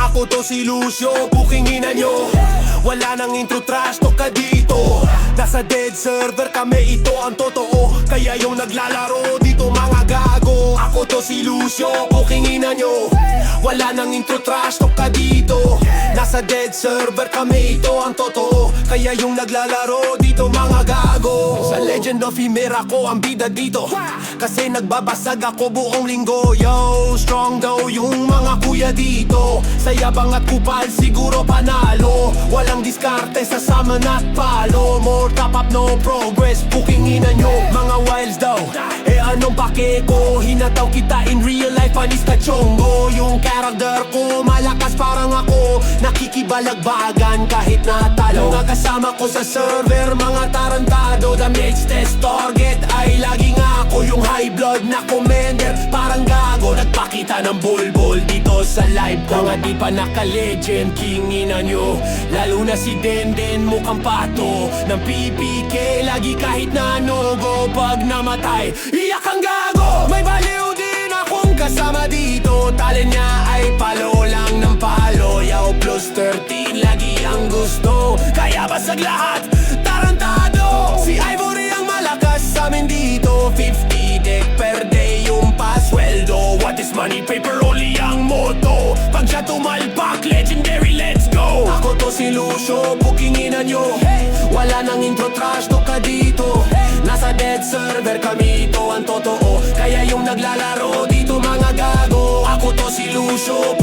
Ako to si Lucio, bookingin nyo. Wala nang intro, trash talk ka dito. Nasa dead server kami, ito ang totoo. Kaya yung naglalaro dito mga gago. Ako to si Lucio, bookingin nyo. Wala nang intro, trash talk ka dito. Nasa dead server kami, ito ang totoo. Kaya yung naglalaro dito mga gago. Sa Legend of Himera ko ang bida dito, kasi nagbabasag ako buong linggo. Yo, strong daw yung mga kuya dito. Sa yabang at kupal siguro panalo. Walang diskarte sa summon at palo. More top up, no progress, bookingin nyo. Mga wilds daw, anong pake ko? Hinataw kita in real life, panis ka chongo. Yung character ko, malakas parang ako. Nakikibalagbagan kahit natalo. Mga kasama ko sa server, mga tarantado. The next test target ay laging ako. Yung high blood na commander, parang gago. Nagpakita ng bulbul dito sa live ko. Mga di pa naka-legend, kingin nyo. Lalo na si Denden, mukhang pato ng PPK, lagi kahit nanugo. Pag namatay, iyak ang gago. May baliw din akong kasama dito. Talent niya ay palo lang ng palo. Yaw plus 13, lagi ang gusto. Kaya basag lahat, tarantado. Si Ivory ang malakas sa amin dito. 50 deck per day yung pasweldo. What is money, paper, only ang moto. Pag siya tumalpak, legendary, let's go. Ako to si Lucio, bookingin nyo. Wala nang intro, trash talk ka dito. Nasa dead server kami, ito ang totoo. Kaya yung naglalaro dito mga gago. Ako to si Lucio,